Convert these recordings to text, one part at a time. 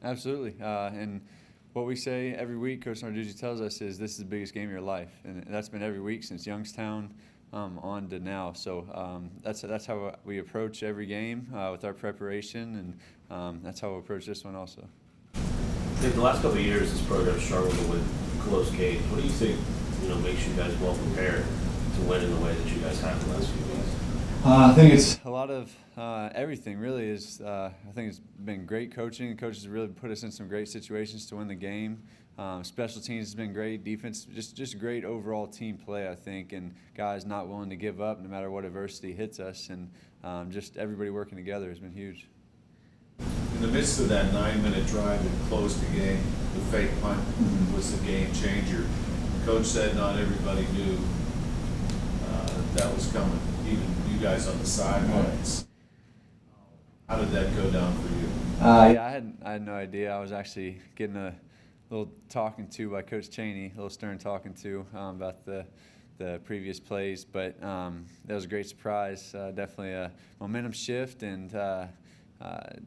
Absolutely. And what we say every week, Coach Narduzzi tells us is this is the biggest game of your life, and that's been every week since Youngstown on to now. So that's how we approach every game with our preparation, and that's how we approach this one also. In the last couple of years, this program struggled with close games. What do you think, makes you guys well prepared to win in the way that you guys have the last few weeks? I think it's a lot of everything. Really, is I think it's been great coaching. Coaches have really put us in some great situations to win the game. Special teams has been great. Defense, just great overall team play, I think, and guys not willing to give up no matter what adversity hits us, and just everybody working together has been huge. In the midst of that 9-minute drive that closed the game, the fake punt was the game changer. Coach said not everybody knew that was coming, even you guys on the sidelines. How did that go down for you? Yeah, I had no idea. I was actually getting a little talking to by Coach Cheney, a little stern talking to about the previous plays, but that was a great surprise. Definitely a momentum shift and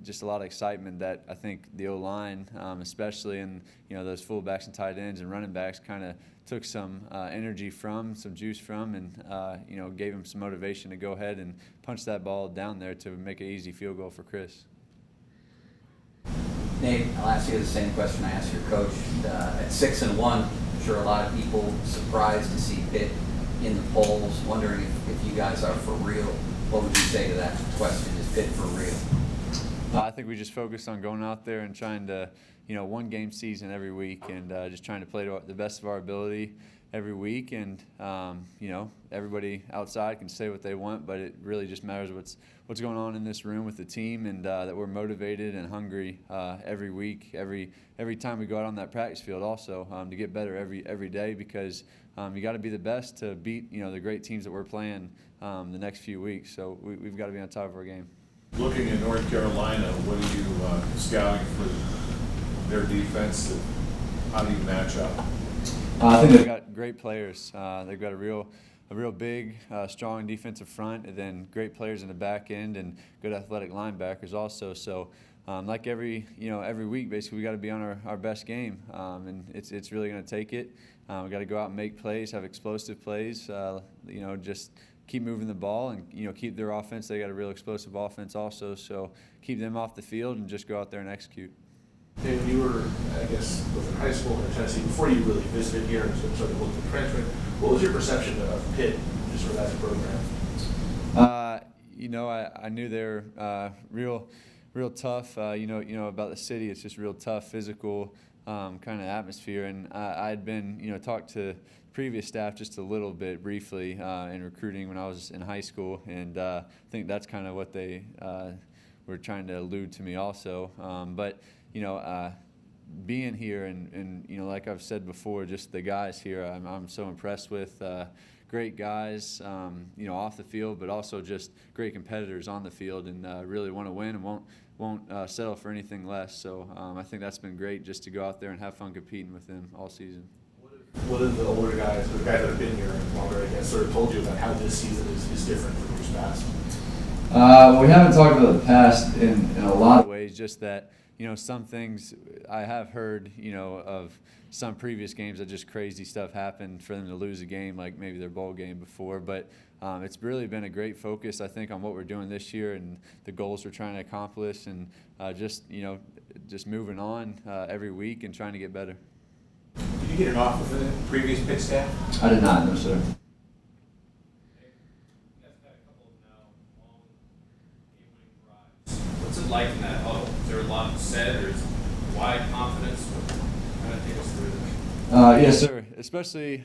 just a lot of excitement that I think the O-line, especially in those fullbacks and tight ends and running backs, kind of took some energy from, some juice from, and gave him some motivation to go ahead and punch that ball down there to make an easy field goal for Chris. Nate, I'll ask you the same question I asked your coach. At 6-1, I'm sure a lot of people surprised to see Pitt in the polls, wondering if you guys are for real. What would you say to that question? Is Pitt for real? I think we just focused on going out there and trying to, one game season every week, and just trying to play to the best of our ability every week. And everybody outside can say what they want, but it really just matters what's going on in this room with the team, and that we're motivated and hungry every week, every time we go out on that practice field. Also, to get better every day, because you got to be the best to beat the great teams that we're playing the next few weeks. So we've got to be on top of our game. Looking at North Carolina, what are you scouting for their defense? How do you match up? I think they've got great players. They've got a real big, strong defensive front, and then great players in the back end and good athletic linebackers also. So, like every week, basically, we got to be on our best game, and it's really going to take it. We got to go out and make plays, have explosive plays. Just keep moving the ball and keep their offense. They got a real explosive offense also, so keep them off the field and just go out there and execute. And when you were, I guess, both in high school and in Tennessee, before you really visited here and sort of looked at the transcript, what was your perception of Pitt, just sort of as a program? I knew they're real tough. About the city, it's just real tough, physical kind of atmosphere. And I had been, talked to previous staff just a little bit briefly in recruiting when I was in high school, and I think that's kind of what they were trying to allude to me also. But being here and like I've said before, just the guys here, I'm so impressed with. Great guys, off the field, but also just great competitors on the field, and really want to win and won't settle for anything less. So I think that's been great, just to go out there and have fun competing with them all season. What have the older guys, the guys that have been here longer, I guess, sort of told you about how this season is different from years past? We haven't talked about the past in a lot of ways, just that some things I have heard of some previous games that just crazy stuff happened for them to lose a game, like maybe their bowl game before. But it's really been a great focus, I think, on what we're doing this year and the goals we're trying to accomplish, and just moving on every week and trying to get better. Did you get an offer for the previous Pitt staff? I did not, no, sir. What's it like in that huddle? Is there a lot said, or is it wide confidence? Kind of take us through that. Yes, sir. Especially,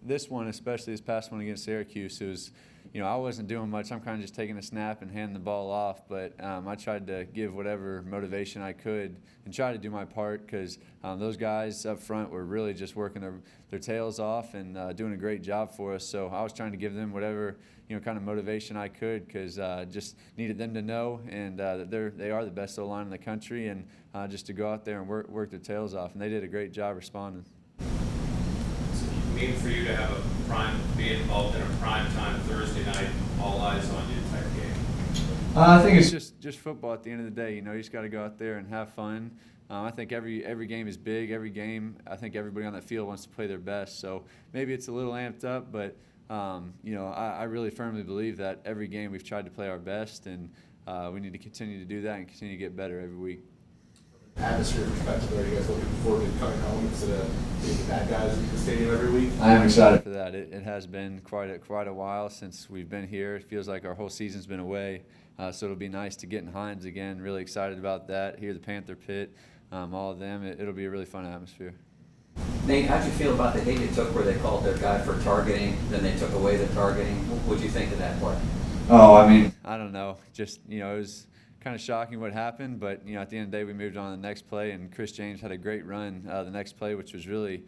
this one, especially this past one against Syracuse, it was, I wasn't doing much. I'm kind of just taking a snap and handing the ball off, but I tried to give whatever motivation I could and try to do my part, because those guys up front were really just working their tails off and doing a great job for us. So I was trying to give them whatever kind of motivation I could, because just needed them to know and that they are the best O-line in the country, and just to go out there and work their tails off, and they did a great job responding. Mean for you to have be involved in a prime time Thursday night, all eyes on you type game? I think it's just football at the end of the day. You just got to go out there and have fun. I think every game is big. Every game, I think everybody on that field wants to play their best. So maybe it's a little amped up, but I really firmly believe that every game we've tried to play our best, and we need to continue to do that and continue to get better every week. Atmosphere perspective, are you guys looking forward to coming home instead of being the bad guys in the stadium every week? I am excited for that. It has been quite a while since we've been here. It feels like our whole season's been away, so it'll be nice to get in Hines again. Really excited about that. Hear the Panther Pit, all of them. It'll be a really fun atmosphere. Nate, how'd you feel about the hit it took where they called their guy for targeting, then they took away the targeting? What'd you think of that play? Oh, I mean, I don't know. Just, it was kind of shocking what happened, but, at the end of the day, we moved on to the next play, and Chris James had a great run the next play, which was really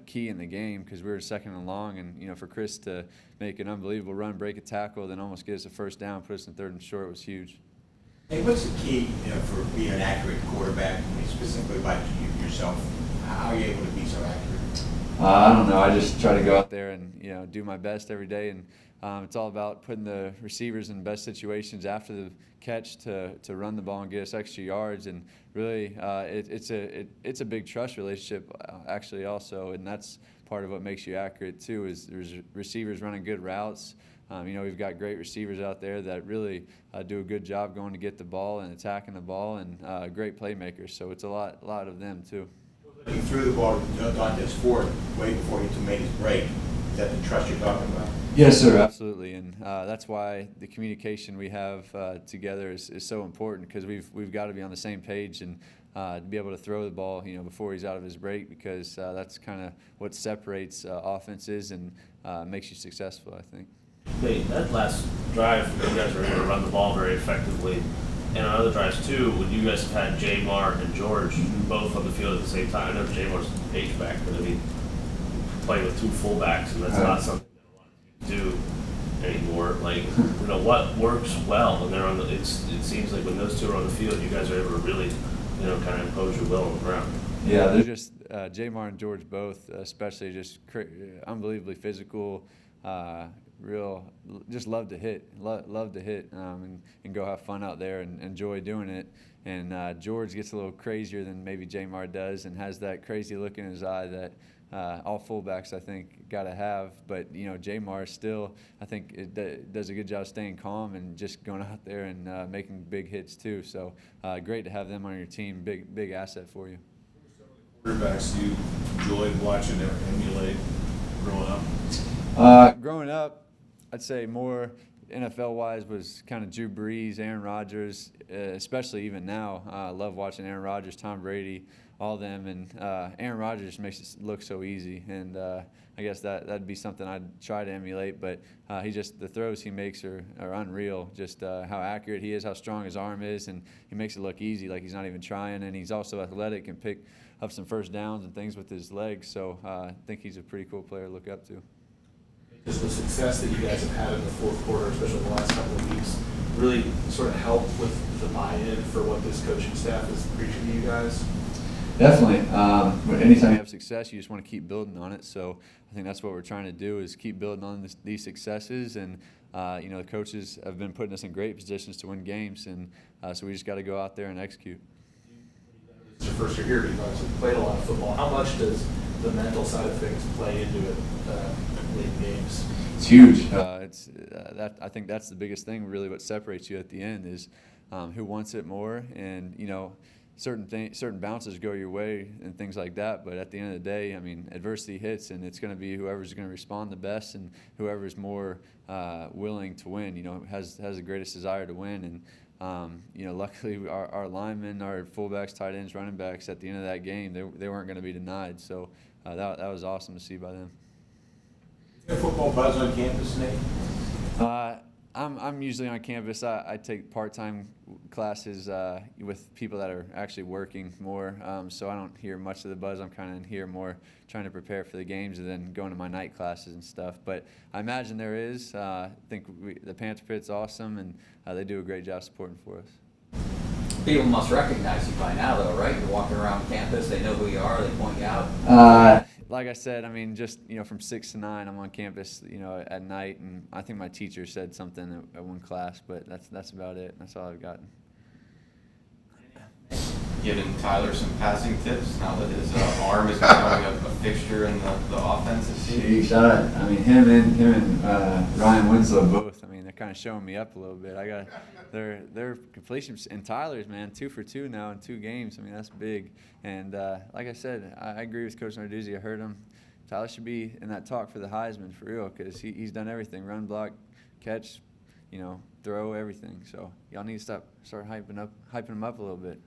key in the game because we were second and long, and, for Chris to make an unbelievable run, break a tackle, then almost get us a first down, put us in third and short was huge. Hey, what's the key, for being an accurate quarterback, specifically by yourself? How are you able to be so accurate? I don't know. I just try to go out there and do my best every day, and it's all about putting the receivers in the best situations after the catch to run the ball and get us extra yards. And really, it's a big trust relationship actually also, and that's part of what makes you accurate too. Is there's receivers running good routes. We've got great receivers out there that really do a good job going to get the ball and attacking the ball, and great playmakers. So it's a lot of them too. He threw the ball to Dante's Ford way before he made his break. Is that the trust you're talking about? Yes, sir, absolutely, and that's why the communication we have together is so important because we've got to be on the same page and to be able to throw the ball, before he's out of his break because that's kind of what separates offenses and makes you successful, I think. Hey, that last drive, you guys were able to run the ball very effectively. And on other drives too, when you guys have had Jamar and George both on the field at the same time, I know Jamar's H-back, but I mean, playing with two fullbacks, and that's not something that a lot of teams do anymore. Like, what works well when they're on the? It seems like when those two are on the field, you guys are able to really, kind of impose your will on the ground. Yeah, they're just Jamar and George both, especially just unbelievably physical. Just love to hit, and go have fun out there and enjoy doing it. And George gets a little crazier than maybe Jamar does, and has that crazy look in his eye that all fullbacks I think got to have. But Jamar still, I think, does a good job staying calm and just going out there and making big hits too. So great to have them on your team. Big asset for you. Quarterbacks you enjoyed watching or emulate growing up? Growing up, I'd say more NFL-wise was kind of Drew Brees, Aaron Rodgers, especially even now. I love watching Aaron Rodgers, Tom Brady, all of them, and Aaron Rodgers makes it look so easy, and I guess that'd be something I'd try to emulate, but the throws he makes are unreal, just how accurate he is, how strong his arm is, and he makes it look easy, like he's not even trying, and he's also athletic and pick up some first downs and things with his legs, so I think he's a pretty cool player to look up to. Does the success that you guys have had in the fourth quarter, especially the last couple of weeks, really sort of help with the buy-in for what this coaching staff is preaching to you guys? Definitely. But anytime you have success, you just want to keep building on it. So I think that's what we're trying to do is keep building on these successes. And, the coaches have been putting us in great positions to win games. And so we just got to go out there and execute. It's your first year here, but you've obviously played a lot of football. How much does the mental side of things play into it in games? It's huge. I think that's the biggest thing. Really, what separates you at the end is who wants it more, and certain bounces go your way and things like that. But at the end of the day, I mean, adversity hits, and it's going to be whoever's going to respond the best and whoever's more willing to win. Has the greatest desire to win. And luckily, our linemen, our fullbacks, tight ends, running backs, at the end of that game, they weren't going to be denied. So that was awesome to see by them. Is there football buzz on campus, Nate? I'm usually on campus. I take part-time classes with people that are actually working more, so I don't hear much of the buzz. I'm kind of in here more trying to prepare for the games and then going to my night classes and stuff. But I imagine there is. I think the Panther Pit's awesome, and they do a great job supporting for us. People must recognize you by now, though, right? You're walking around campus, they know who you are, they point you out. Like I said, I mean, just, from 6 to 9, I'm on campus, at night, and I think my teacher said something at one class, but that's about it. That's all I've gotten. Giving Tyler some passing tips now that his arm is becoming a fixture in the offensive team? Sheesh, I mean, him and Ryan Winslow both. I mean, they're kind of showing me up a little bit. I got their completion, and Tyler's, man, 2 for 2 now in 2 games. I mean, that's big. And like I said, I agree with Coach Narduzzi. I heard him. Tyler should be in that talk for the Heisman for real, because he's done everything: run, block, catch, throw, everything. So y'all need to start hyping him up a little bit.